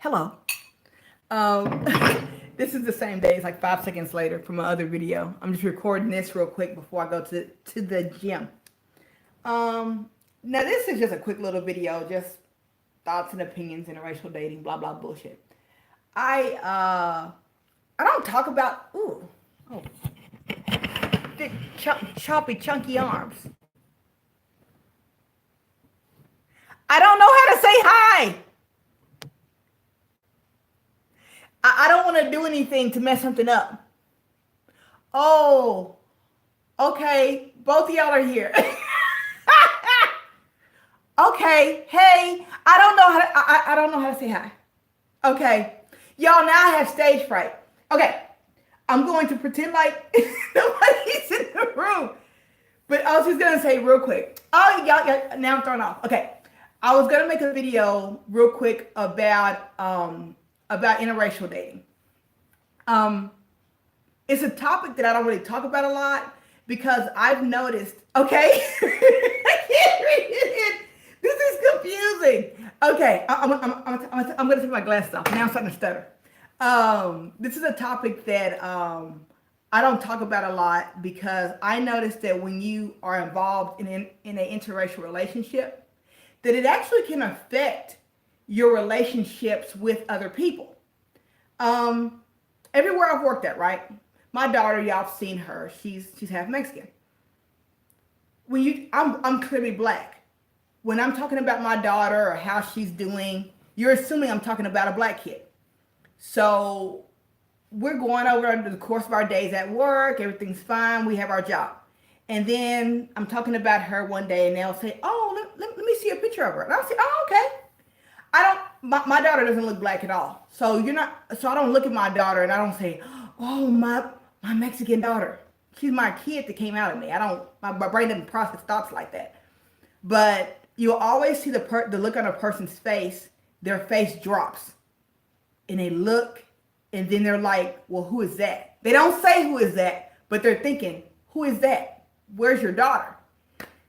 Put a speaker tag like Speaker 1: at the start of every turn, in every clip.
Speaker 1: Hello. Um, this is the same day. It's like 5 seconds later from my other video. I'm just recording this real quick before I go to the gym. Now this is just a quick little video, just thoughts and opinions, interracial dating, blah blah bullshit. I don't talk about thick, choppy, chunky arms. I don't know how to say hi. I don't want to do anything to mess something up. Oh, okay. Both of y'all are here. Okay. Hey, I don't know how to. I don't know how to say hi. Okay, y'all. Now I have stage fright. Okay, I'm going to pretend like nobody's in the room. But I was just gonna say real quick. Oh, y'all. Now I'm thrown off. Okay, I was gonna make a video real quick about interracial dating. It's a topic that I don't really talk about a lot because I've noticed. Okay, I can't read it. This is confusing. Okay, I'm gonna take my glasses off. Now I'm starting to stutter. This is a topic that I don't talk about a lot because I noticed that when you are involved in an interracial relationship, that it actually can affect your relationships with other people. Everywhere I've worked at, right? My daughter, y'all have seen her. She's half Mexican. I'm clearly black. When I'm talking about my daughter or how she's doing, you're assuming I'm talking about a black kid. So we're going over the course of our days at work. Everything's fine. We have our job. And then I'm talking about her one day and they'll say, oh, let me see a picture of her. And I'll say, oh, okay. My daughter doesn't look black at all. So I don't look at my daughter and I don't say, oh, my Mexican daughter. She's my kid that came out of me. My brain doesn't process thoughts like that. But you'll always see the look on a person's face. Their face drops and they look and then they're like, well, who is that? They don't say who is that, but they're thinking, who is that? Where's your daughter?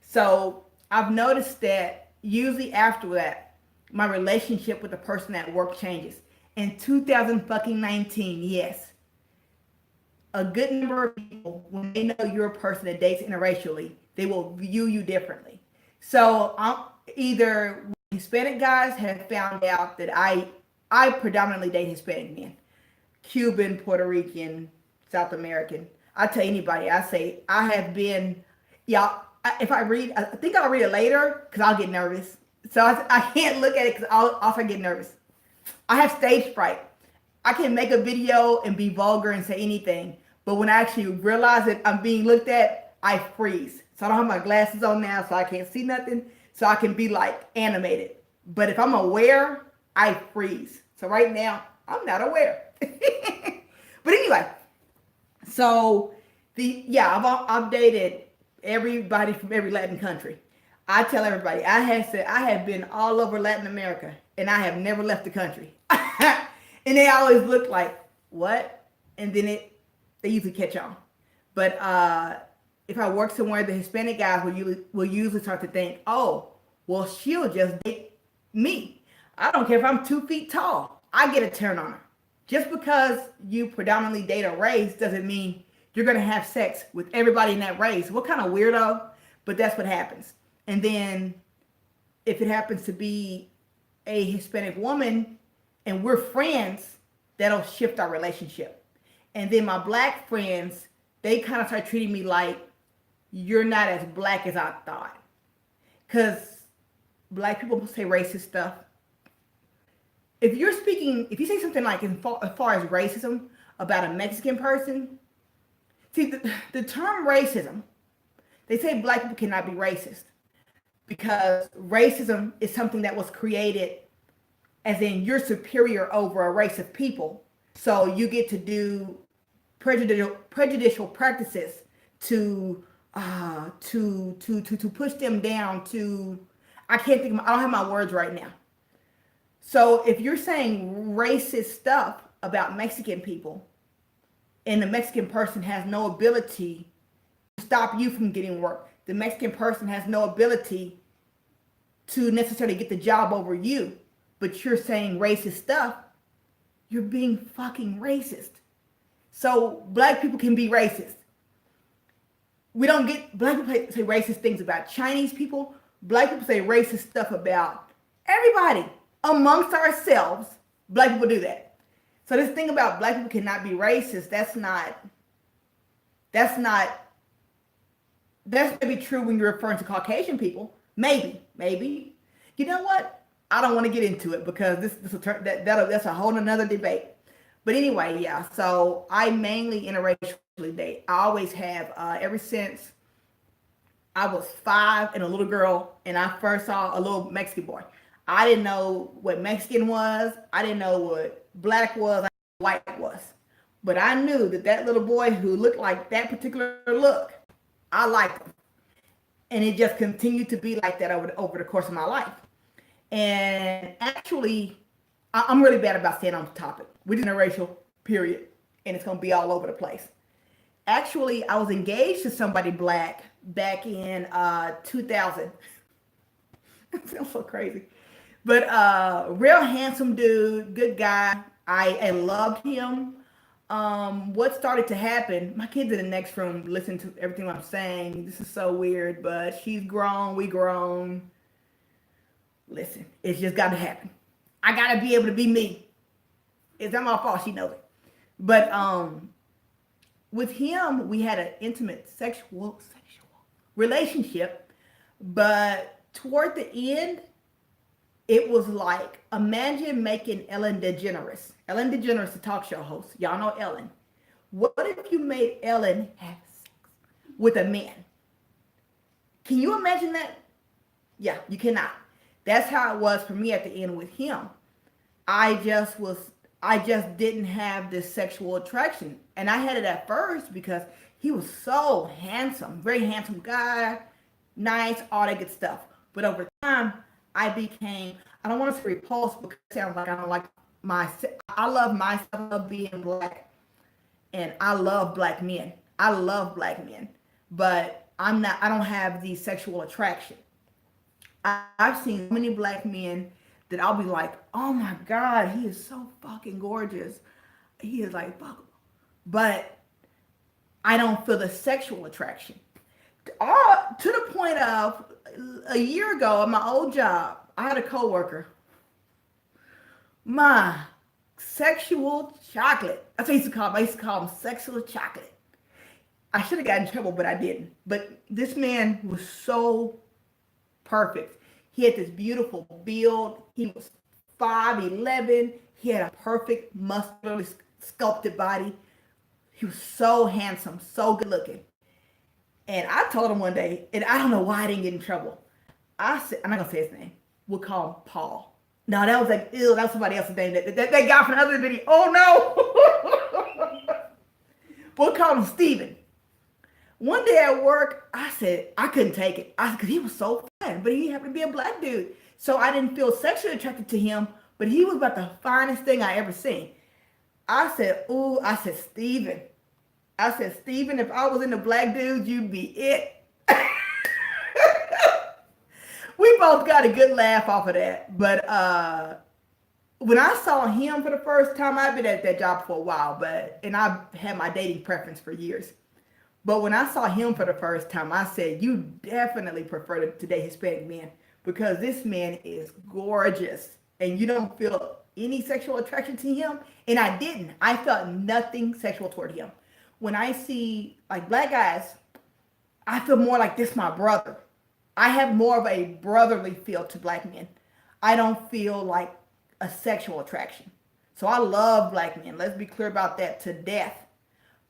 Speaker 1: So I've noticed that usually after that, my relationship with the person at work changes. In 2019, yes, a good number of people, when they know you're a person that dates interracially, they will view you differently. So either Hispanic guys have found out that I predominantly date Hispanic men, Cuban, Puerto Rican, South American. I tell anybody, I say I have been, y'all. If I read, I think I'll read it later because I'll get nervous. So I can't look at it because I'll also get nervous. I have stage fright. I can make a video and be vulgar and say anything, but when I actually realize that I'm being looked at, I freeze. So I don't have my glasses on now, so I can't see nothing. So I can be like animated. But if I'm aware, I freeze. So right now, I'm not aware. But anyway, so I've dated everybody from every Latin country. I tell everybody, I have been all over Latin America and I have never left the country. And they always look like, what? And then they usually catch on. But if I work somewhere, the Hispanic guys will usually start to think, oh, well, she'll just date me. I don't care if I'm 2 feet tall. I get a turn on her. Just because you predominantly date a race doesn't mean you're going to have sex with everybody in that race. What kind of weirdo? But that's what happens. And then if it happens to be a Hispanic woman and we're friends, that'll shift our relationship. And then my black friends, they kind of start treating me like you're not as black as I thought. Because black people say racist stuff. If you say something like as far as racism about a Mexican person, see the term racism, they say black people cannot be racist because racism is something that was created as in you're superior over a race of people. So you get to do prejudicial practices to push them down to, I don't have my words right now. So if you're saying racist stuff about Mexican people and the Mexican person has no ability to stop you from getting work, the Mexican person has no ability to necessarily get the job over you, but you're saying racist stuff, you're being fucking racist. So black people can be racist. We don't get, black people say racist things about Chinese people. Black people say racist stuff about everybody. Amongst ourselves, black people do that. So this thing about black people cannot be racist, that's maybe true when you're referring to Caucasian people. Maybe. You know what? I don't want to get into it because this will turn that's a whole another debate. But anyway, yeah. So I mainly interracially date. I always have ever since I was 5 and a little girl, and I first saw a little Mexican boy. I didn't know what Mexican was. I didn't know what black was. I didn't know what white was. But I knew that little boy who looked like that particular look, I liked him. And it just continued to be like that over the course of my life. And actually, I'm really bad about staying on the topic. We're interracial, period. And it's going to be all over the place. Actually, I was engaged to somebody black back in 2000. It sounds so crazy. But real handsome dude, good guy. I loved him. What started to happen, my kids in the next room listen to everything I'm saying. This is so weird, but she's grown, we grown. Listen, it's just got to happen. I got to be able to be me. It's not my fault, she knows it. But with him, we had an intimate sexual relationship, but toward the end, it was like, imagine making Ellen DeGeneres. Ellen DeGeneres, the talk show host. Y'all know Ellen. What if you made Ellen have sex with a man? Can you imagine that? Yeah, you cannot. That's how it was for me at the end with him. I just didn't have this sexual attraction. And I had it at first because he was so handsome, very handsome guy, nice, all that good stuff. But over time, I don't want to say repulsed because it sounds like I don't like I love myself, I love being black, and I love black men. I love black men, but I don't have the sexual attraction. I've seen so many black men that I'll be like, oh my God, he is so fucking gorgeous. He is like, fuck. But I don't feel the sexual attraction. To the point of a year ago at my old job, I had a coworker. My sexual chocolate. That's what I used to call him sexual chocolate. I should have gotten in trouble, but I didn't. But this man was so perfect. He had this beautiful build. He was 5'11". He had a perfect, muscularly sculpted body. He was so handsome, so good looking. And I told him one day, and I don't know why I didn't get in trouble. I said, I'm not gonna say his name. We'll call him Paul. No, that was like, ew, that was somebody else's name. That guy from the other video. Oh no! We'll call him Steven. One day at work, I said, I couldn't take it. Because he was so fine, but he happened to be a black dude. So I didn't feel sexually attracted to him, but he was about the finest thing I ever seen. I said, Steven. If I was into black dudes, you'd be it. We both got a good laugh off of that. But when I saw him for the first time, I've been at that job for a while, and I've had my dating preference for years. But when I saw him for the first time, I said, you definitely prefer to date Hispanic men because this man is gorgeous and you don't feel any sexual attraction to him. And I didn't. I felt nothing sexual toward him. When I see like black guys, I feel more like this my brother. I have more of a brotherly feel to black men. I don't feel like a sexual attraction. So I love black men. Let's be clear about that to death.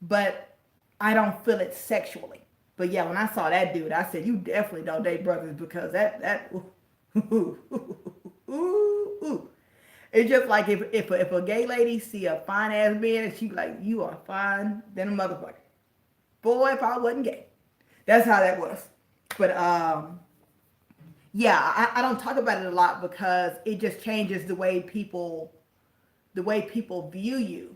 Speaker 1: But I don't feel it sexually. But yeah, when I saw that dude, I said, you definitely don't date brothers because it's just like if a gay lady see a fine ass man and she like, you are fine than a motherfucker. Boy, if I wasn't gay. That's how that was. But yeah, I don't talk about it a lot because it just changes the way people view you.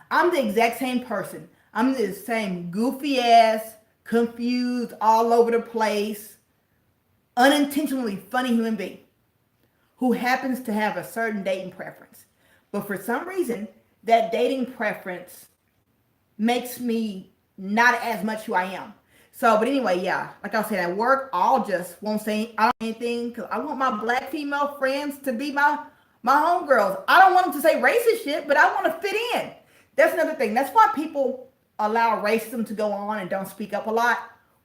Speaker 1: I'm the exact same person. I'm the same goofy ass, confused, all over the place, unintentionally funny human being who happens to have a certain dating preference. But for some reason, that dating preference makes me not as much who I am. So, but anyway, yeah, like I said, at work, I'll just won't say I don't say anything because I want my black female friends to be my homegirls. I don't want them to say racist shit, but I want to fit in. That's another thing. That's why people allow racism to go on and don't speak up a lot.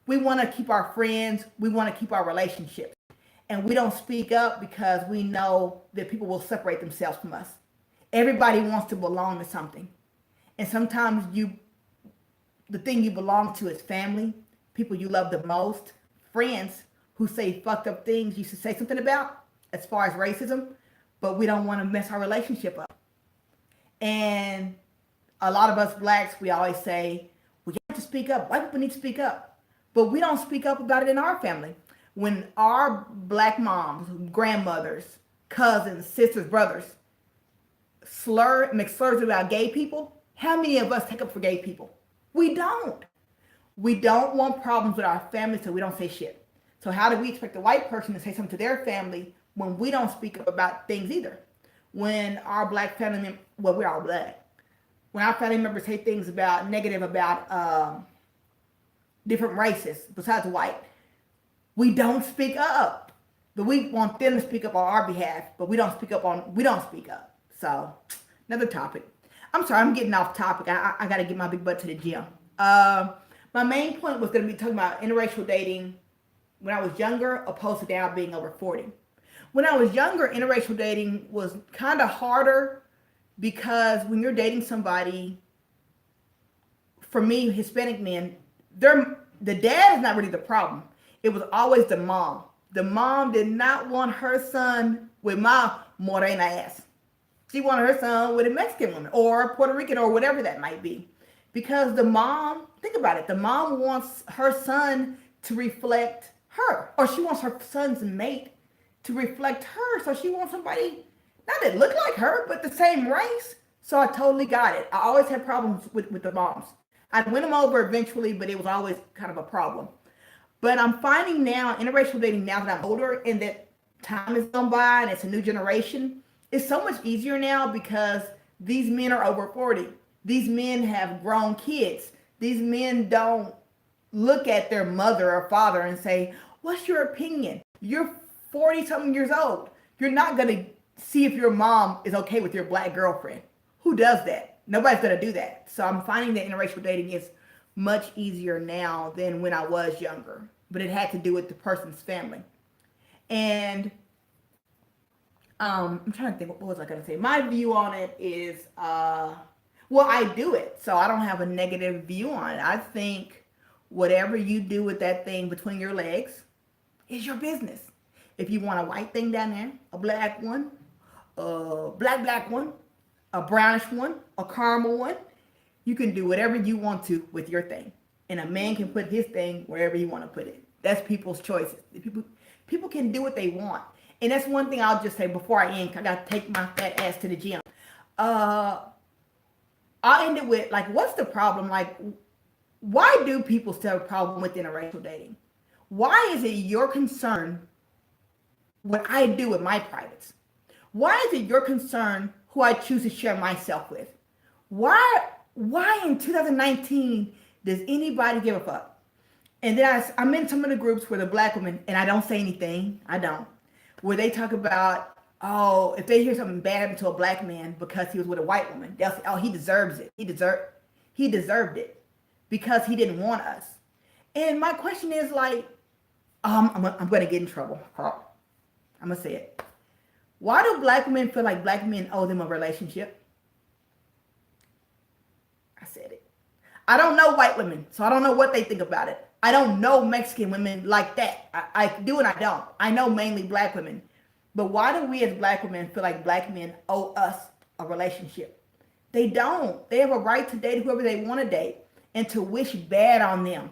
Speaker 1: We want to keep our friends. We want to keep our relationships. And we don't speak up because we know that people will separate themselves from us. Everybody wants to belong to something. And sometimes the thing you belong to is family, people you love the most, friends who say fucked up things you should say something about as far as racism, but we don't want to mess our relationship up. And a lot of us blacks, we always say, we have to speak up. White people need to speak up. But we don't speak up about it in our family. When our black moms, grandmothers, cousins, sisters, brothers make slurs about gay people, how many of us take up for gay people? We don't. We don't want problems with our family, so we don't say shit. So how do we expect a white person to say something to their family when we don't speak up about things either? When our black family members, well, we're all black. When our family members say things about negative about different races besides white, we don't speak up. But we want them to speak up on our behalf, but we don't speak up. So, another topic. I'm sorry, I'm getting off topic. I got to get my big butt to the gym. My main point was going to be talking about interracial dating when I was younger, opposed to now being over 40. When I was younger, interracial dating was kind of harder because when you're dating somebody, for me, Hispanic men, the dad is not really the problem. It was always the mom. The mom did not want her son with my morena ass. She wanted her son with a Mexican woman or Puerto Rican or whatever that might be. Because the mom, think about it, the mom wants her son to reflect her. Or she wants her son's mate to reflect her. So she wants somebody, not that look like her, but the same race. So I totally got it. I always had problems with the moms. I win them over eventually, but it was always kind of a problem. But I'm finding now, interracial dating now that I'm older and that time has gone by and it's a new generation, it's so much easier now because these men are over 40. These men have grown kids. These men don't look at their mother or father and say, what's your opinion? You're 40 something years old. You're not going to see if your mom is okay with your black girlfriend. Who does that? Nobody's going to do that. So I'm finding that interracial dating is much easier now than when I was younger. But it had to do with the person's family. And I'm trying to think, what was I going to say? My view on it is, well, I do it. So I don't have a negative view on it. I think whatever you do with that thing between your legs is your business. If you want a white thing down there, a black one, a black one, a brownish one, a caramel one, you can do whatever you want to with your thing. And a man can put his thing wherever you want to put it. That's people's choices. People can do what they want. And that's one thing I'll just say before I end. I got to take my fat ass to the gym. I'll end it with, like, what's the problem? Like, why do people still have a problem with interracial dating? Why is it your concern what I do with my privates? Why is it your concern who I choose to share myself with? Why in 2019 does anybody give a fuck? And then I'm in some of the groups where the black women, and I don't say anything, I don't, where they talk about, oh, if they hear something bad happen to a black man because he was with a white woman, they'll say, oh, he deserves it. He deserved it because he didn't want us. And my question is like, I'm going to get in trouble. I'm going to say it. Why do black women feel like black men owe them a relationship? I said it. I don't know white women, so I don't know what they think about it. I don't know Mexican women like that. I do and I don't. I know mainly black women. But why do we as black women feel like black men owe us a relationship? They don't. They have a right to date whoever they want to date and to wish bad on them.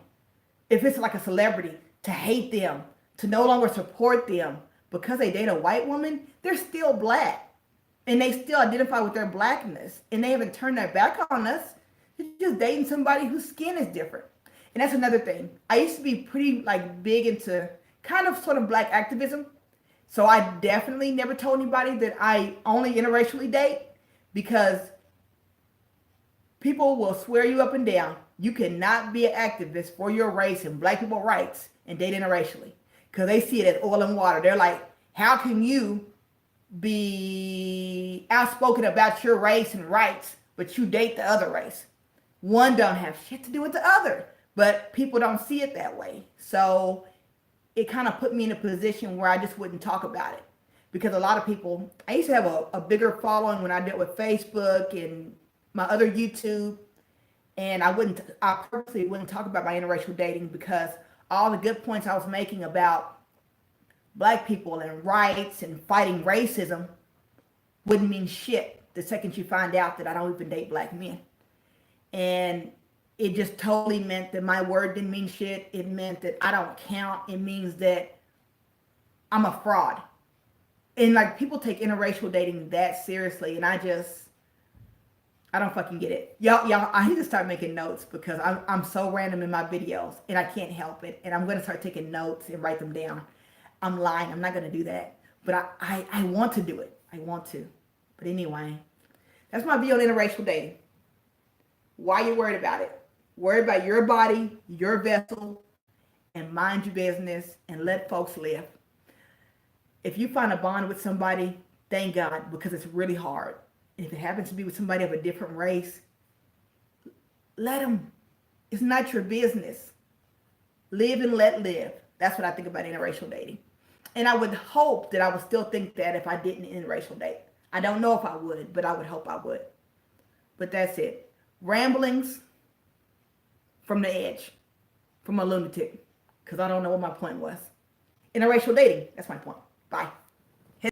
Speaker 1: If it's like a celebrity, to hate them, to no longer support them because they date a white woman, they're still black. And they still identify with their blackness. And they haven't turned their back on us. They're just dating somebody whose skin is different. And that's another thing. I used to be pretty like big into kind of sort of black activism. So I definitely never told anybody that I only interracially date because People will swear you up and down. You cannot be an activist for your race and black people rights and date interracially because they see it as oil and water. They're like, how can you be outspoken about your race and rights, but you date the other race? One don't have shit to do with the other, but people don't see it that way. So it kind of put me in a position where I just wouldn't talk about it because a lot of people, I used to have a bigger following when I dealt with Facebook and my other YouTube, and I purposely wouldn't talk about my interracial dating because all the good points I was making about black people and rights and fighting racism wouldn't mean shit the second you find out that I don't even date black men. And it just totally meant that my word didn't mean shit. It meant that I don't count. It means that I'm a fraud. And like people take interracial dating that seriously, and I don't fucking get it. Y'all, I need to start making notes because I'm so random in my videos and I can't help it. And I'm going to start taking notes and write them down. I'm lying. I'm not going to do that. But I want to do it. I want to. But anyway, that's my view on interracial dating. Why are you worried about it? Worry about your body, your vessel, and mind your business and let folks live. If you find a bond with somebody, thank God, because it's really hard. And if it happens to be with somebody of a different race, let them. It's not your business. Live and let live. That's what I think about interracial dating. And I would hope that I would still think that if I didn't interracial date. I don't know if I would, but I would hope I would. But that's it. Ramblings from the edge, from a lunatic, because I don't know what my point was. Interracial dating, that's my point. Bye.